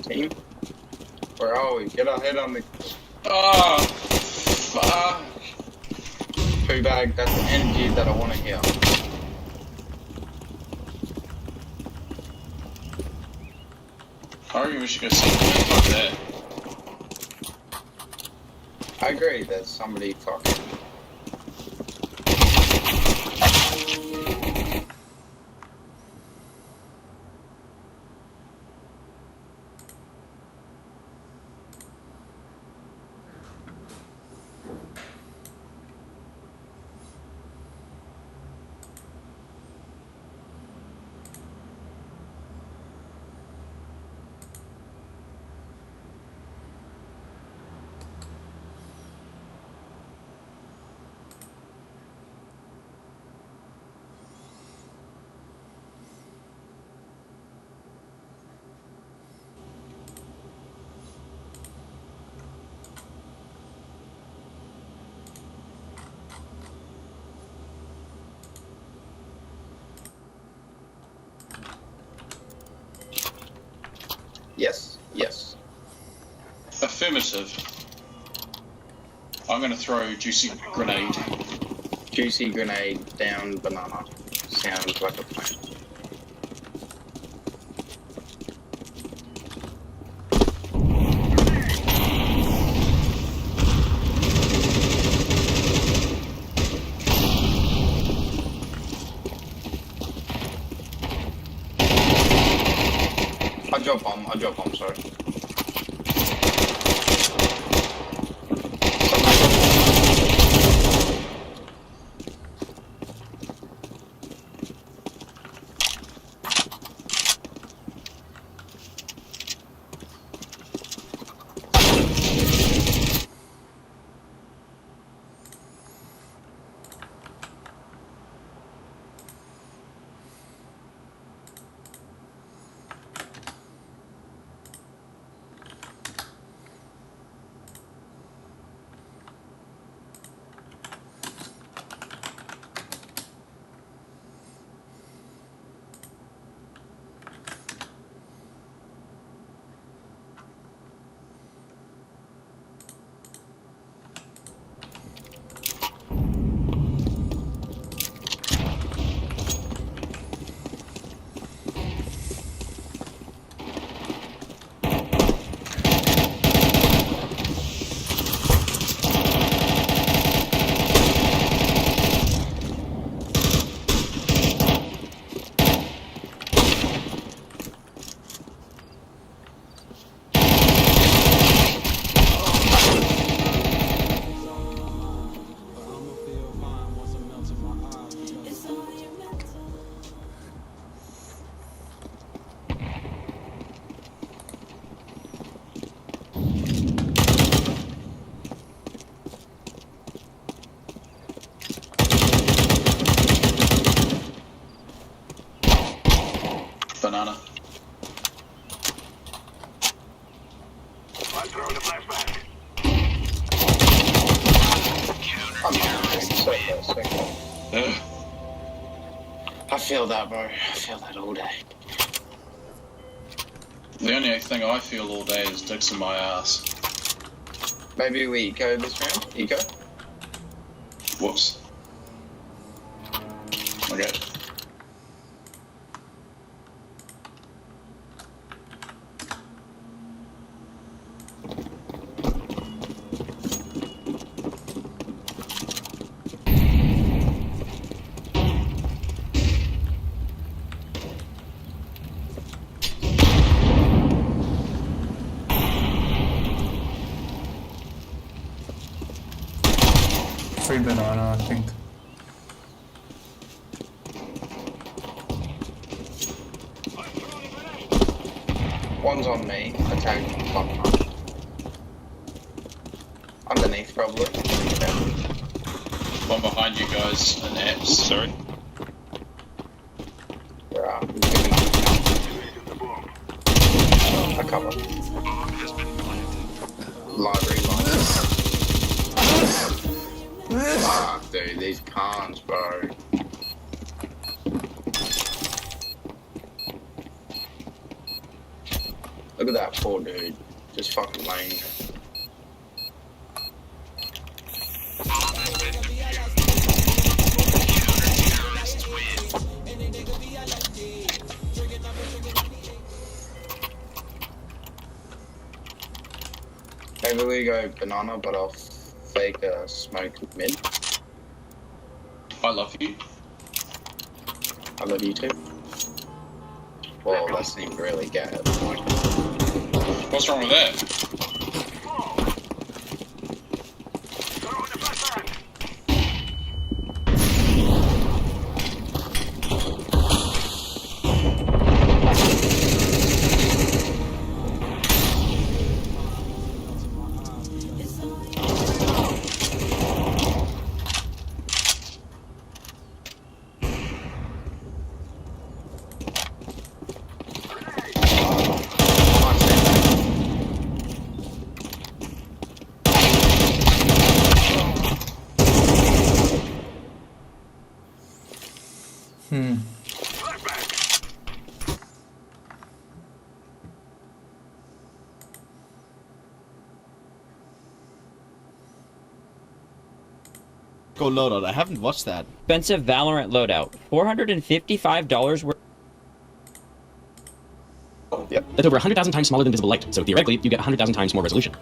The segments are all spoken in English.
Team? Where are we? Get our head on the... Oh, fuck. Poo bag, that's the energy that I want to hear. I reckon we should go see fuck that. I agree, there's somebody fucking... Yes, yes. Affirmative. I'm gonna throw juicy grenade. Juicy grenade down banana. Sounds like a plan. I drop bomb, sorry. Banana. I'm throwing a flashback. I feel that, bro. I feel that all day. The only thing I feel all day is dicks in my ass. Maybe we eco this round? Eco? Whoops. Okay. Free banana, I think. One's on me. Attack. Top. Underneath, probably. Yeah. One behind you guys in apps. Sorry. Where are we? A cover. Library line. Fuck, dude, these cons, bro. Look at that poor dude. Just fucking laying. Maybe we go banana, but I'll fake a smoke mid. I love you. I love you too. Well, that seemed really gay at the point. What's wrong with that? Go loadout. I haven't watched that. Expensive Valorant loadout. $455 worth. Yep. That's over 100,000 times smaller than visible light, so theoretically, you get 100,000 times more resolution.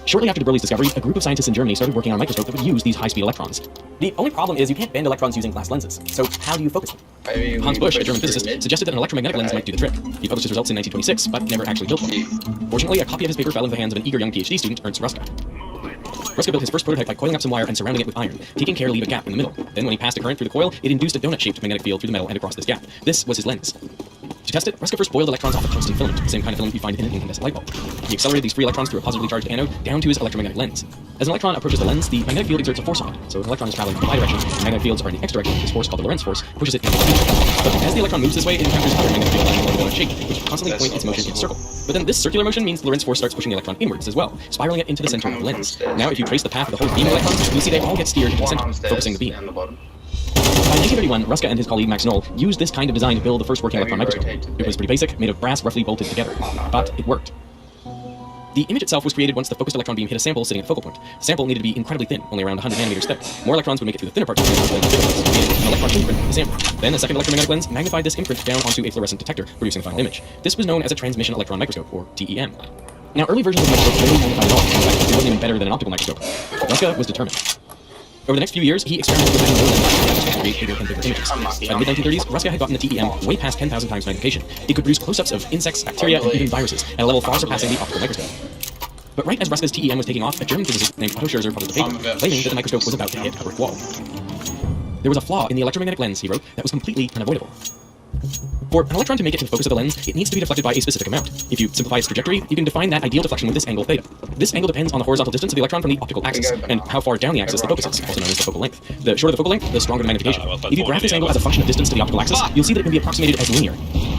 Shortly after de Broglie's discovery, a group of scientists in Germany started working on a microscope that would use these high-speed electrons. The only problem is you can't bend electrons using glass lenses, so how do you focus them? Hans Busch, a German physicist, suggested that an electromagnetic lens might do the trick. He published his results in 1926, but never actually built one. Fortunately, a copy of his paper fell into the hands of an eager young PhD student, Ernst Ruska. Ruska built his first prototype by coiling up some wire and surrounding it with iron, taking care to leave a gap in the middle. Then when he passed a current through the coil, it induced a donut-shaped magnetic field through the metal and across this gap. This was his lens. To test it, Ruska first boiled electrons off a tungsten filament, the same kind of filament you find in an incandescent light bulb. He accelerated these free electrons through a positively charged anode down to his electromagnetic lens. As an electron approaches the lens, the magnetic field exerts a force on it. So if an electron is traveling in the y-direction, and magnetic fields are in the x-direction, this force, called the Lorentz force, pushes it in the direction. But as the electron moves this way, it encounters other magnetic field lines along the donut shape, which constantly point its motion in a circle. But then this circular motion means the Lorentz force starts pushing the electron inwards as well, spiraling it into the center of the lens. Now if you trace the path of the whole beam of electrons, you'll see they all get steered into the center, focusing the beam. By 1931, Ruska and his colleague Max Knoll used this kind of design to build the first working electron microscope. It was pretty basic, made of brass roughly bolted together, but it worked. The image itself was created once the focused electron beam hit a sample sitting at the focal point. The sample needed to be incredibly thin, only around 100 nanometers thick. More electrons would make it through the thinner parts of the sample than the thicker parts, creating an electron imprint of the sample. Then a second electromagnetic lens magnified this imprint down onto a fluorescent detector, producing the final image. This was known as a transmission electron microscope, or TEM. Now, early versions of the microscope barely magnified at all. In fact, it wasn't even better than an optical microscope. Ruska was determined. Over the next few years, he experimented with adding more lenses to create bigger and bigger images. By the mid-1930s, Ruska had gotten the TEM way past 10,000 times magnification. It could produce close-ups of insects, bacteria, and even viruses, at a level far surpassing the optical microscope. But right as Ruska's TEM was taking off, a German physicist named Otto Scherzer published a paper claiming that the microscope was about to hit a brick wall. There was a flaw in the electromagnetic lens, he wrote, that was completely unavoidable. For an electron to make it to the focus of the lens, it needs to be deflected by a specific amount. If you simplify its trajectory, you can define that ideal deflection with this angle theta. This angle depends on the horizontal distance of the electron from the optical axis, and how far down the axis the focus is, also known as the focal length. The shorter the focal length, the stronger the magnification. If you graph this angle as a function of distance to the optical axis, you'll see that it can be approximated as linear.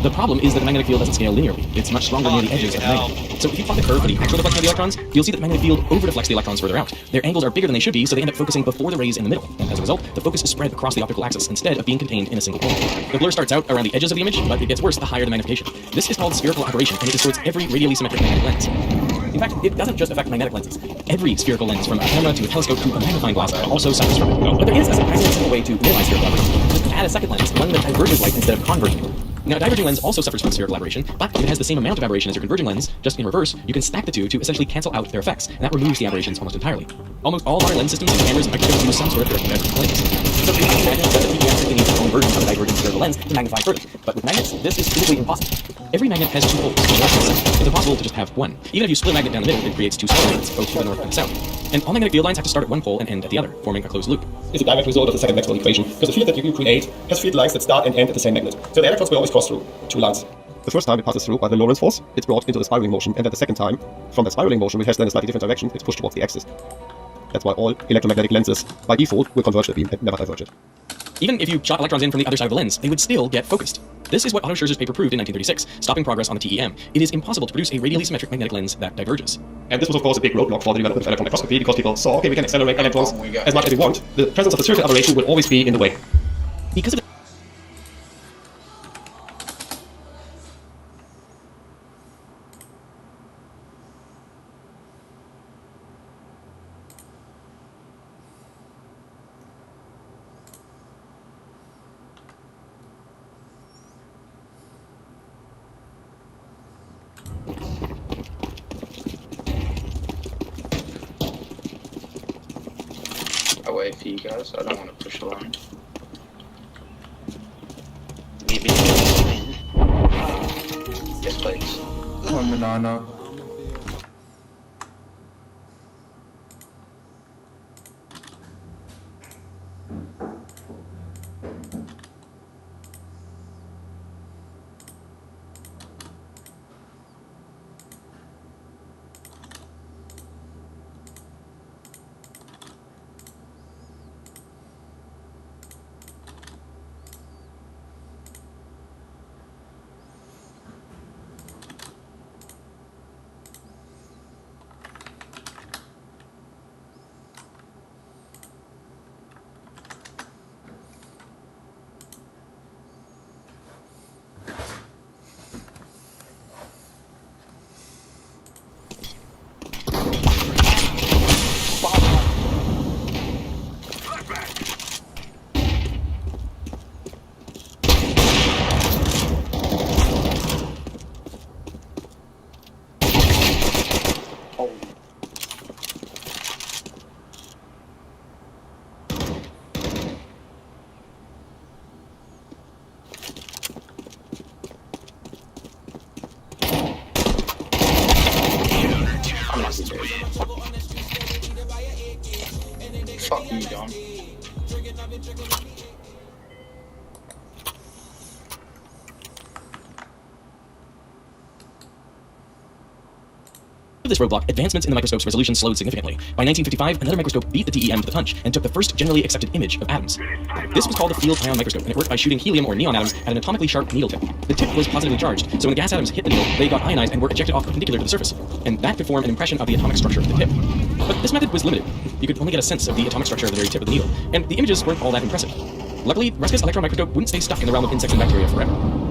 The problem is that the magnetic field doesn't scale linearly. It's much stronger near the edges of the magnet. So if you plot the curve for the actual deflection of the electrons, you'll see that the magnetic field over-deflects the electrons further out. Their angles are bigger than they should be, so they end up focusing before the rays in the middle, and as a result, the focus is spread across the optical axis instead of being contained in a single point. The blur starts out around the edges of the image, but it gets worse the higher the magnification. This is called spherical aberration, and it distorts every radially symmetric magnetic lens. In fact, it doesn't just affect magnetic lenses. Every spherical lens, from a camera to a telescope to a magnifying glass, also suffers from it. But there is a surprisingly simple way to minimize spherical aberration. Just add a second lens, one that diverges light instead of converging light. Now, a diverging lens also suffers from spherical aberration, but if it has the same amount of aberration as your converging lens, just in reverse, you can stack the two to essentially cancel out their effects, and that removes the aberrations almost entirely. Almost all modern lens systems and cameras and microscopes use some sort of direct diverging lens. So you can imagine that the TEM simply needs its own version of a divergent spherical lens to magnify further. But with magnets, this is physically impossible. Every magnet has two poles. It's impossible to just have one. Even if you split a magnet down the middle, it creates two smaller magnets, both to the north and the south. And all magnetic field lines have to start at one pole and end at the other, forming a closed loop. It's a direct result of the second Maxwell equation, because the field that you create has field lines that start and end at the same magnet. So the electrons will always cross through two lines. The first time it passes through by the Lorentz force, it's brought into the spiraling motion, and then the second time, from the spiraling motion, which has then a slightly different direction, it's pushed towards the axis. That's why all electromagnetic lenses, by default, will converge the beam and never diverge it. Even if you shot electrons in from the other side of the lens, they would still get focused. This is what Otto Scherzer's paper proved in 1936, stopping progress on the TEM. It is impossible to produce a radially symmetric magnetic lens that diverges. And this was of course a big roadblock for the development of electron microscopy, because people saw, okay, we can accelerate electrons as much as we want. The presence of the circular aberration will always be in the way. Because of wait for you guys. I don't want to push alone. Maybe. Yes, please. One banana. I'm not dead. Fuck you, John. With this roadblock, advancements in the microscope's resolution slowed significantly. By 1955, another microscope beat the TEM to the punch and took the first generally accepted image of atoms. This was called the field ion microscope, and it worked by shooting helium or neon atoms at an atomically sharp needle tip. The tip was positively charged, so when the gas atoms hit the needle, they got ionized and were ejected off perpendicular to the surface, and that could form an impression of the atomic structure of the tip. But this method was limited. You could only get a sense of the atomic structure of the very tip of the needle, and the images weren't all that impressive. Luckily, Ruska's electron microscope wouldn't stay stuck in the realm of insects and bacteria forever.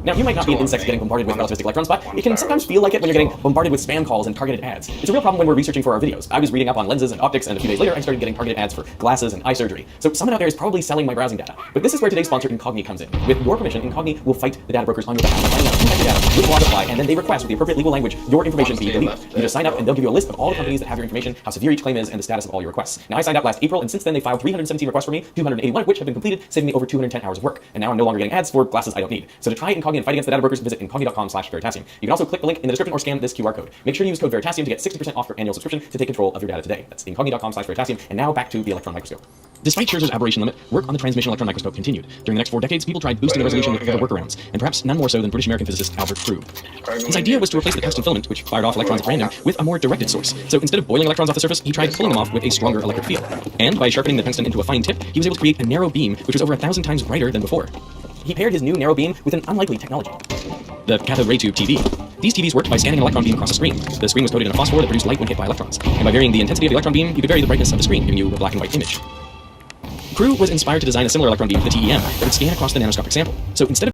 Now, you might not be an insect getting bombarded with relativistic electrons, but it can sometimes feel like it when you're getting bombarded with spam calls and targeted ads. It's a real problem when we're researching for our videos. I was reading up on lenses and optics, and a few days later, I started getting targeted ads for glasses and eye surgery. So someone out there is probably selling my browsing data. But this is where today's sponsor, Incogni, comes in. With your permission, Incogni will fight the data brokers on your behalf by finding out who has your data, which laws apply, and then they request with the appropriate legal language your information be deleted. You just sign up, and they'll give you a list of all the companies that have your information, how severe each claim is, and the status of all your requests. Now, I signed up last April, and since then they filed 317 requests for me, 281 of which have been completed, saving me over 210 hours of work. And now I'm no longer getting ads for glasses I don't need. So to try Incogni and fight against the data brokers, visit incogni.com/Veritasium. You can also click the link in the description or scan this QR code. Make sure you use code Veritasium to get 60% off your annual subscription to take control of your data today. That's incogni.com/Veritasium. And now back to the electron microscope. Despite Scherzer's aberration limit, work on the transmission electron microscope continued. During the next 4 decades, people tried boosting the resolution with other workarounds, and perhaps none more so than British-American physicist Albert Crew. His idea was to replace the tungsten filament, which fired off electrons at random, with a more directed source. So instead of boiling electrons off the surface, he tried pulling them off with a stronger electric field. And by sharpening the tungsten into a fine tip, he was able to create a narrow beam, which was over 1,000 times brighter than before. He paired his new narrow beam with an unlikely technology: the cathode ray tube TV. These TVs worked by scanning an electron beam across a screen. The screen was coated in a phosphor that produced light when hit by electrons. And by varying the intensity of the electron beam, you could vary the brightness of the screen, giving you a black and white image. Crew was inspired to design a similar electron beam for the TEM that would scan across the nanoscopic sample. So instead of